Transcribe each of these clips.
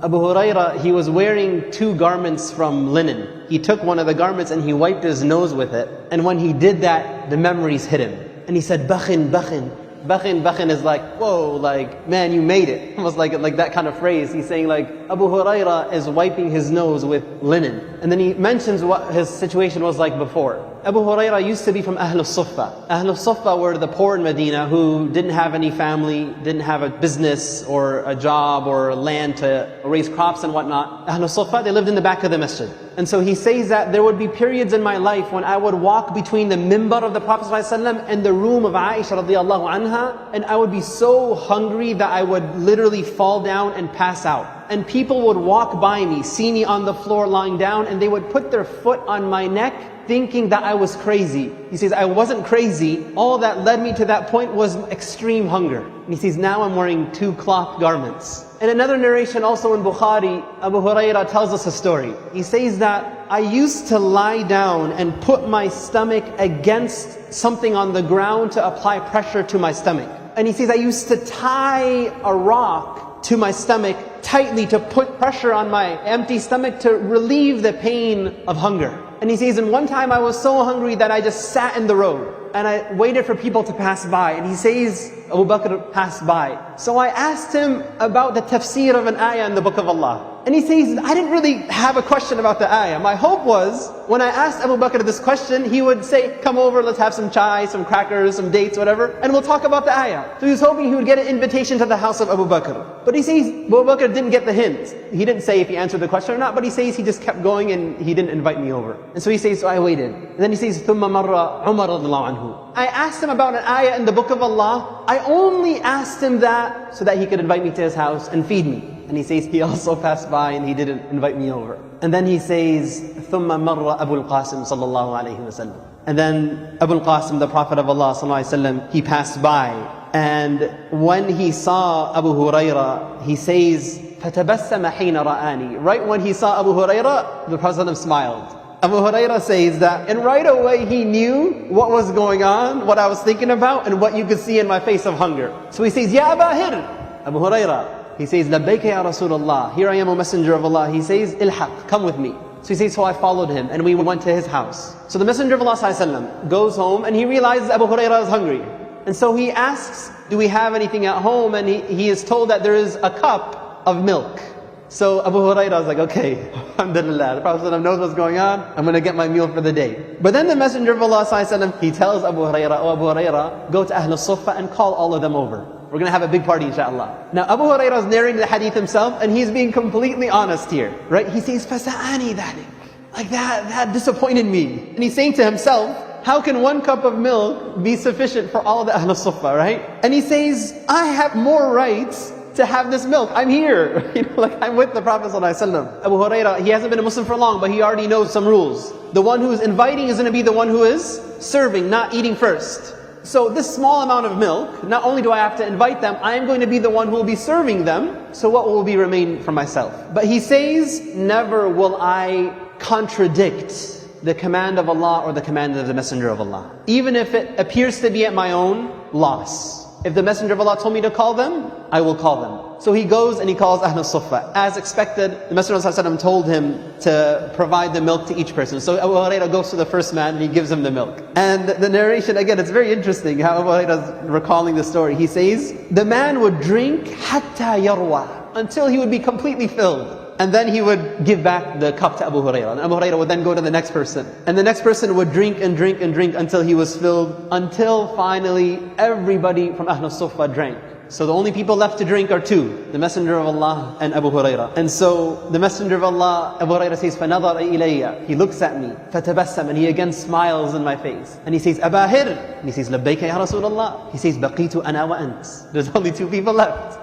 Abu Huraira, he was wearing 2 garments from linen. He took one of the garments and he wiped his nose with it. And when he did that, the memories hit him. And he said, Bakhin, Bakhin. Bakhin, Bakhin is like, whoa, like, man, you made it. Almost like that kind of phrase. He's saying like, Abu Huraira is wiping his nose with linen. And then he mentions what his situation was like before. Abu Huraira used to be from Ahlul Suffah. Ahlul Suffah were the poor in Medina who didn't have any family, didn't have a business or a job or land to raise crops and whatnot. Ahlul Suffah, they lived in the back of the masjid. And so he says that there would be periods in my life when I would walk between the mimbar of the Prophet ﷺ and the room of Aisha radiallahu anha, and I would be so hungry that I would literally fall down and pass out. And people would walk by me, see me on the floor lying down, and they would put their foot on my neck thinking that I was crazy. He says, I wasn't crazy. All that led me to that point was extreme hunger. And he says, now I'm wearing 2 cloth garments. In another narration also in Bukhari, Abu Huraira tells us a story. He says that I used to lie down and put my stomach against something on the ground to apply pressure to my stomach. And he says, I used to tie a rock to my stomach tightly to put pressure on my empty stomach to relieve the pain of hunger. And he says, and one time I was so hungry that I just sat in the road and I waited for people to pass by. And he says, Abu Bakr passed by. So I asked him about the tafsir of an ayah in the book of Allah. And he says, I didn't really have a question about the ayah. My hope was, when I asked Abu Bakr this question, he would say, come over, let's have some chai, some crackers, some dates, whatever, and we'll talk about the ayah. So he was hoping he would get an invitation to the house of Abu Bakr. But he says, Abu Bakr didn't get the hint. He didn't say if he answered the question or not, but he says he just kept going and he didn't invite me over. And so he says, so I waited. And then he says, ثُمَّ مَرَّ عُمَرَ radiallahu anhu. I asked him about an ayah in the book of Allah. I only asked him that so that he could invite me to his house and feed me. And he says, he also passed by and he didn't invite me over. And then he says, ثُمَّ مَرَّ أَبُو الْقَاسِمِ صلى الله عليه وسلم. And then Abu al-Qasim, the Prophet of Allah صلى الله عليه وسلم, he passed by. And when he saw Abu Huraira, he says, فَتَبَسَّمَ حِينَ رَآنِي. Right when he saw Abu Huraira, the Prophet ﷺ smiled. Abu Huraira says that, and right away he knew what was going on, what I was thinking about, and what you could see in my face of hunger. So he says, Ya Aba Hir, Abu Huraira. He says, Labbayka ya Rasulullah. Here I am, O Messenger of Allah. He says, Ilhaq, come with me. So he says, so I followed him, and we went to his house. So the Messenger of Allah ﷺ goes home, and he realizes Abu Huraira is hungry. And so he asks, do we have anything at home? And he is told that there is a cup of milk. So Abu Huraira is like, okay, alhamdulillah, the Prophet ﷺ knows what's going on, I'm going to get my meal for the day. But then the Messenger of Allah ﷺ, he tells Abu Huraira, oh Abu Huraira, go to Ahlul Suffah and call all of them over. We're going to have a big party, inshallah. Now Abu Huraira is narrating the hadith himself, and he's being completely honest here, right? He says, فَسَأَنِي ذَلِكَ. Like that disappointed me. And he's saying to himself, how can 1 cup of milk be sufficient for all of the Ahlul Suffah, right? And he says, I have more rights to have this milk. I'm here. Like I'm with the Prophet ﷺ. Abu Huraira, he hasn't been a Muslim for long, but he already knows some rules. The one who's inviting is going to be the one who is serving, not eating first. So this small amount of milk, not only do I have to invite them, I am going to be the one who will be serving them. So what will be remain for myself? But he says, never will I contradict the command of Allah or the command of the Messenger of Allah. Even if it appears to be at my own loss. If the Messenger of Allah told me to call them, I will call them. So he goes and he calls Ahlul Suffah. As expected, the Messenger of Allah told him to provide the milk to each person. So Abu Huraira goes to the first man and he gives him the milk. And the narration, again, it's very interesting how Abu Huraira is recalling the story. He says, the man would drink hatta yarwa, until he would be completely filled. And then he would give back the cup to Abu Huraira. And Abu Huraira would then go to the next person. And the next person would drink and drink and drink until he was filled. Until finally everybody from Ahlul Suffah drank. So the only people left to drink are 2. The Messenger of Allah and Abu Huraira. And so the Messenger of Allah, Abu Huraira says, فَنَظَرَ إِلَيَّ. He looks at me. فَتَبَسَّمَ. And he again smiles in my face. And he says, Aba Hir. And he says, لَبَّيْكَ يَا Rasulullah. He says, بَقِيتُ أَنَا وَأَنْتِ. There's only 2 people left.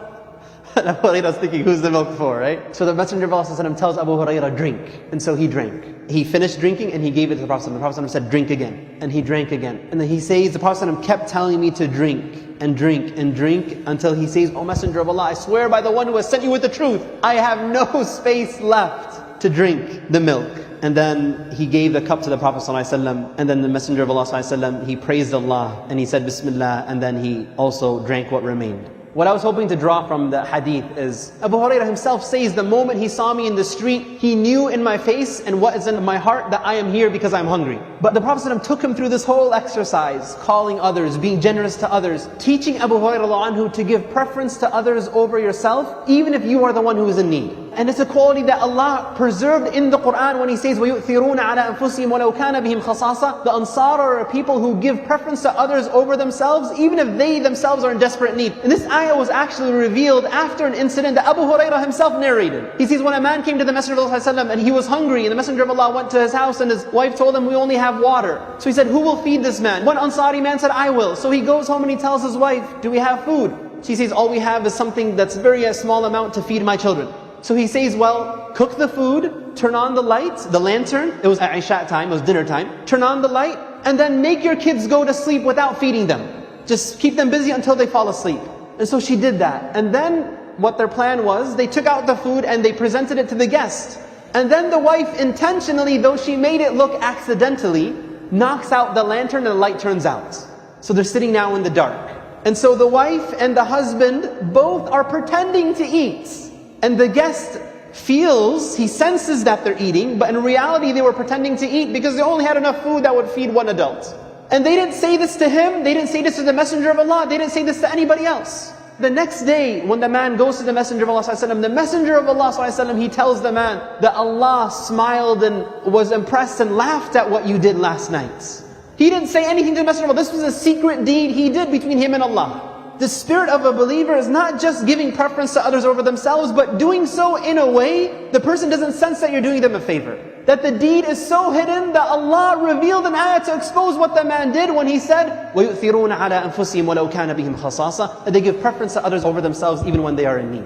And Abu Huraira is thinking, who's the milk for, right? So the Messenger of Allah tells Abu Huraira, drink. And so he drank. He finished drinking and he gave it to the Prophet. The Prophet said, drink again. And he drank again. And then he says, the Prophet kept telling me to drink and drink and drink until he says, O Messenger of Allah, I swear by the one who has sent you with the truth, I have no space left to drink the milk. And then he gave the cup to the Prophet ﷺ, and then the Messenger of Allah ﷺ, he praised Allah and he said Bismillah, and then he also drank what remained. What I was hoping to draw from the hadith is, Abu Hurairah himself says, the moment he saw me in the street, he knew in my face and what is in my heart that I am here because I'm hungry. But the Prophet ﷺ took him through this whole exercise, calling others, being generous to others, teaching Abu Hurairah anhu to give preference to others over yourself, even if you are the one who is in need. And it's a quality that Allah preserved in the Quran when He says, وَيُؤْثِرُونَ عَلَىٰ أَنفُسِهِمْ وَلَوْ كَانَ بِهِمْ خَصَاصَةٌ. The Ansar are a people who give preference to others over themselves, even if they themselves are in desperate need. And this ayah was actually revealed after an incident that Abu Hurairah himself narrated. He says, when a man came to the Messenger of Allah ﷺ and he was hungry, and the Messenger of Allah went to his house and his wife told him, we only have water. So he said, who will feed this man? One Ansari man said, I will. So he goes home and he tells his wife, do we have food? She says, all we have is something that's very a small amount to feed my children. So he says, well, cook the food, turn on the light, the lantern. It was at Isha time, it was dinner time. Turn on the light, and then make your kids go to sleep without feeding them. Just keep them busy until they fall asleep. And so she did that. And then what their plan was, they took out the food and they presented it to the guest. And then the wife intentionally, though she made it look accidentally, knocks out the lantern and the light turns out. So they're sitting now in the dark. And so the wife and the husband both are pretending to eat. And the guest feels, he senses that they're eating, but in reality they were pretending to eat because they only had enough food that would feed one adult. And they didn't say this to him, they didn't say this to the Messenger of Allah, they didn't say this to anybody else. The next day, when the man goes to the Messenger of Allah ﷺ, the Messenger of Allah ﷺ, he tells the man that Allah smiled and was impressed and laughed at what you did last night. He didn't say anything to the Messenger of Allah. This was a secret deed he did between him and Allah. The spirit of a believer is not just giving preference to others over themselves, but doing so in a way the person doesn't sense that you're doing them a favor. That the deed is so hidden that Allah revealed an ayah to expose what the man did when he said, وَيُؤْثِرُونَ عَلَىٰ أَنفُسِهِمْ وَلَوْ كَانَ بِهِمْ خَصَاصَةٌ. That they give preference to others over themselves even when they are in need.